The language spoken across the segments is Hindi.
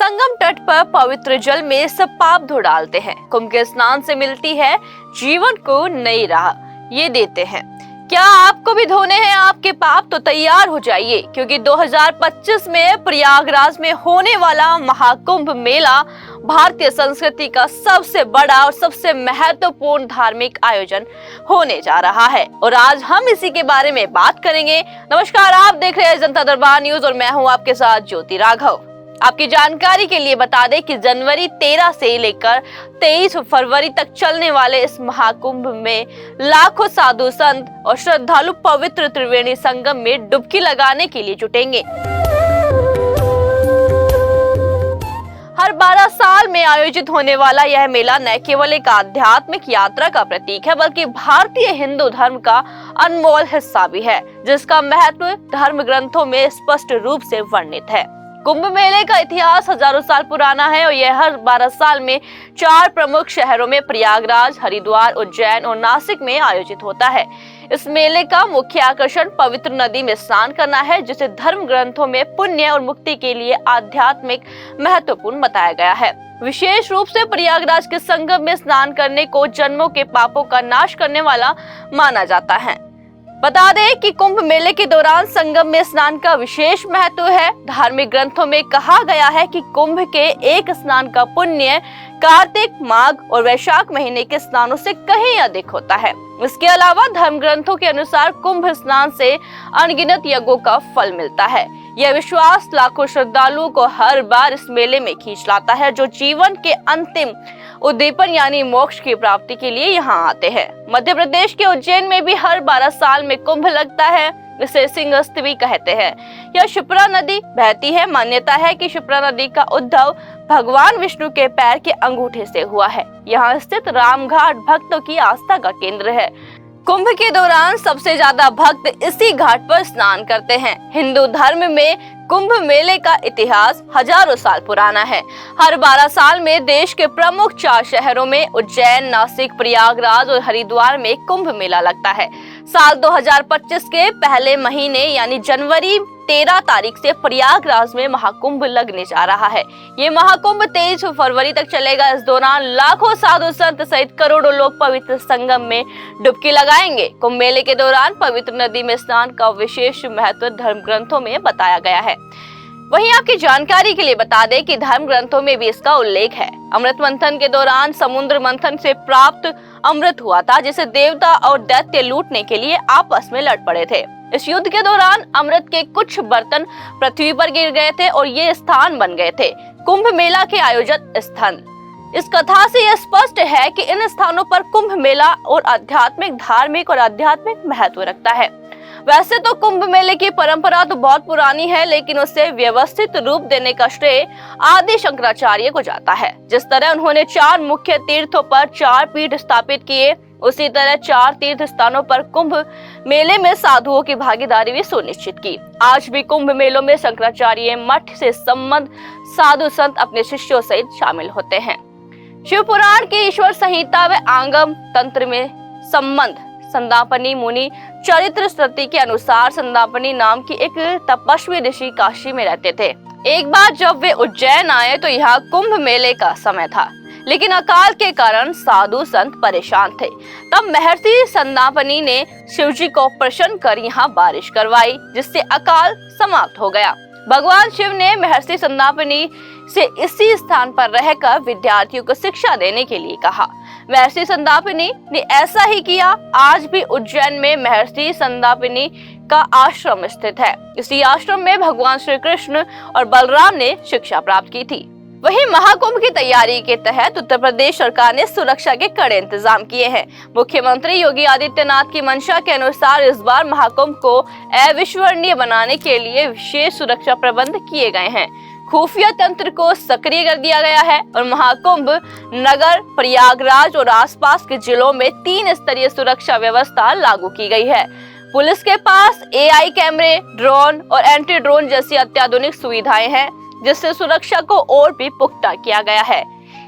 संगम तट पर पवित्र जल में सब पाप धो डालते हैं। कुंभ के स्नान से मिलती है जीवन को नई राह, ये देते हैं। क्या आपको भी धोने हैं आपके पाप? तो तैयार हो जाइए, क्योंकि 2025 में प्रयागराज में होने वाला महाकुंभ मेला भारतीय संस्कृति का सबसे बड़ा और सबसे महत्वपूर्ण धार्मिक आयोजन होने जा रहा है और आज हम इसी के बारे में बात करेंगे। नमस्कार, आप देख रहे हैं जनता दरबार न्यूज और मैं हूं आपके साथ ज्योति राघव। आपकी जानकारी के लिए बता दें कि जनवरी 13 से लेकर 23 फरवरी तक चलने वाले इस महाकुंभ में लाखों साधु संत और श्रद्धालु पवित्र त्रिवेणी संगम में डुबकी लगाने के लिए जुटेंगे। हर 12 साल में आयोजित होने वाला यह मेला न केवल एक आध्यात्मिक यात्रा का प्रतीक है, बल्कि भारतीय हिंदू धर्म का अनमोल हिस्सा भी है, जिसका महत्व धर्म ग्रंथों में स्पष्ट रूप से वर्णित है। कुंभ मेले का इतिहास हजारों साल पुराना है और यह हर 12 साल में 4 प्रमुख शहरों में प्रयागराज, हरिद्वार, उज्जैन और नासिक में आयोजित होता है। इस मेले का मुख्य आकर्षण पवित्र नदी में स्नान करना है, जिसे धर्म ग्रंथों में पुण्य और मुक्ति के लिए आध्यात्मिक महत्वपूर्ण बताया गया है। विशेष रूप से प्रयागराज के संगम में स्नान करने को जन्मों के पापों का नाश करने वाला माना जाता है। बता दें कि कुंभ मेले के दौरान संगम में स्नान का विशेष महत्व है। धार्मिक ग्रंथों में कहा गया है कि कुंभ के एक स्नान का पुण्य कार्तिक, माघ और वैशाख महीने के स्नानों से कहीं अधिक होता है। इसके अलावा धर्म ग्रंथों के अनुसार कुंभ स्नान से अनगिनत यज्ञों का फल मिलता है। यह विश्वास लाखों श्रद्धालुओं को हर बार इस मेले में खींच लाता है, जो जीवन के अंतिम उद्दीपन यानी मोक्ष की प्राप्ति के लिए यहाँ आते हैं। मध्य प्रदेश के उज्जैन में भी हर 12 साल में कुंभ लगता है। इसे सिंहस्थ भी कहते हैं। यह क्षिप्रा नदी बहती है। मान्यता है कि क्षिप्रा नदी का उद्भव भगवान विष्णु के पैर के अंगूठे से हुआ है। यहाँ स्थित रामघाट भक्तों की आस्था का केंद्र है। कुंभ के दौरान सबसे ज्यादा भक्त इसी घाट पर स्नान करते हैं। हिंदू धर्म में कुंभ मेले का इतिहास हजारों साल पुराना है। हर 12 साल में देश के प्रमुख 4 शहरों में उज्जैन, नासिक, प्रयागराज और हरिद्वार में कुंभ मेला लगता है। साल 2025 के पहले महीने यानी जनवरी 13 तारीख से प्रयागराज में महाकुंभ लगने जा रहा है। ये महाकुंभ 23 फरवरी तक चलेगा। इस दौरान लाखों साधु संत सहित करोड़ों लोग पवित्र संगम में डुबकी लगाएंगे। कुंभ मेले के दौरान पवित्र नदी में स्नान का विशेष महत्व धर्म ग्रंथों में बताया गया है। वहीं आपकी जानकारी के लिए बता दें कि धर्म ग्रंथों में भी इसका उल्लेख है। अमृत मंथन के दौरान समुद्र मंथन से प्राप्त अमृत हुआ था, जिसे देवता और दैत्य लूटने के लिए आपस में लड़ पड़े थे। इस युद्ध के दौरान अमृत के कुछ बर्तन पृथ्वी पर गिर गए थे और ये स्थान बन गए थे कुंभ मेला के आयोजक स्थल। इस कथा से यह स्पष्ट है कि इन स्थानों पर कुंभ मेला और धार्मिक और आध्यात्मिक महत्व रखता है। वैसे तो कुंभ मेले की परंपरा तो बहुत पुरानी है, लेकिन उसे व्यवस्थित रूप देने का श्रेय आदि शंकराचार्य को जाता है। जिस तरह उन्होंने 4 मुख्य तीर्थों पर 4 पीठ स्थापित किए, उसी तरह 4 तीर्थ स्थानों पर कुंभ मेले में साधुओं की भागीदारी भी सुनिश्चित की। आज भी कुंभ मेलों में शंकराचार्य मठ से संबद्ध साधु संत अपने शिष्यों सहित शामिल होते हैं। शिव पुराण की ईश्वर संहिता व आगम तंत्र में संबंध संदापनी मुनि चरित्र स्मृति के अनुसार संदापनी नाम की एक तपस्वी ऋषि काशी में रहते थे। एक बार जब वे उज्जैन आए तो यहाँ कुंभ मेले का समय था, लेकिन अकाल के कारण साधु संत परेशान थे। तब महर्षि संदापनी ने शिवजी को प्रसन्न कर यहाँ बारिश करवाई, जिससे अकाल समाप्त हो गया। भगवान शिव ने महर्षि संदापनी से इसी स्थान पर रहकर विद्यार्थियों को शिक्षा देने के लिए कहा। महर्षि संदापनी ने ऐसा ही किया। आज भी उज्जैन में महर्षि संदापनी का आश्रम स्थित है। इसी आश्रम में भगवान श्री कृष्ण और बलराम ने शिक्षा प्राप्त की थी। वहीं महाकुंभ की तैयारी के तहत उत्तर प्रदेश सरकार ने सुरक्षा के कड़े इंतजाम किए हैं। मुख्यमंत्री योगी आदित्यनाथ की मंशा के अनुसार इस बार महाकुंभ को अविस्मरणीय बनाने के लिए विशेष सुरक्षा प्रबंध किए गए हैं। खुफिया तंत्र को सक्रिय कर दिया गया है और महाकुंभ नगर, प्रयागराज और आसपास के जिलों में 3 स्तरीय सुरक्षा व्यवस्था लागू की गई है। पुलिस के पास AI कैमरे, ड्रोन और एंटी ड्रोन जैसी अत्याधुनिक सुविधाएं हैं, जिससे सुरक्षा को और भी पुख्ता किया गया है।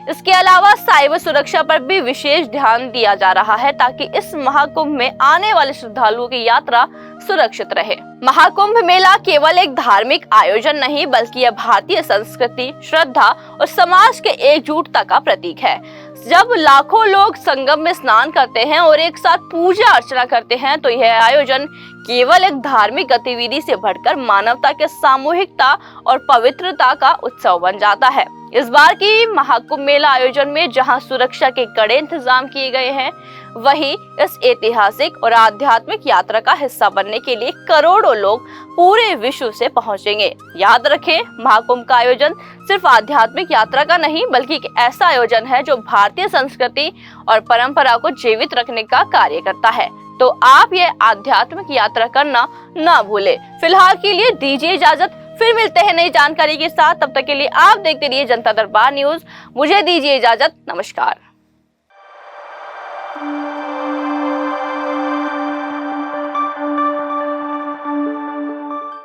इसके अलावा साइबर सुरक्षा पर भी विशेष ध्यान दिया जा रहा है, ताकि इस महाकुंभ में आने वाले श्रद्धालुओं की यात्रा सुरक्षित रहे। महाकुंभ मेला केवल एक धार्मिक आयोजन नहीं बल्कि यह भारतीय संस्कृति, श्रद्धा और समाज के एकजुटता का प्रतीक है। जब लाखों लोग संगम में स्नान करते हैं और एक साथ पूजा अर्चना करते हैं तो यह आयोजन केवल एक धार्मिक गतिविधि से बढ़कर मानवता के सामूहिकता और पवित्रता का उत्सव बन जाता है। इस बार की महाकुंभ मेला आयोजन में जहां सुरक्षा के कड़े इंतजाम किए गए हैं, वहीं इस ऐतिहासिक और आध्यात्मिक यात्रा का हिस्सा बनने के लिए करोड़ों लोग पूरे विश्व से पहुंचेंगे। याद रखें, महाकुंभ का आयोजन सिर्फ आध्यात्मिक यात्रा का नहीं बल्कि एक ऐसा आयोजन है जो भारतीय संस्कृति और परंपरा को जीवित रखने का कार्य करता है। तो आप ये आध्यात्मिक यात्रा करना ना भूले। फिलहाल के लिए दीजिए इजाजत, फिर मिलते हैं नई जानकारी के साथ। तब तक के लिए आप देखते रहिए जनता दरबार न्यूज। मुझे दीजिए इजाजत, नमस्कार।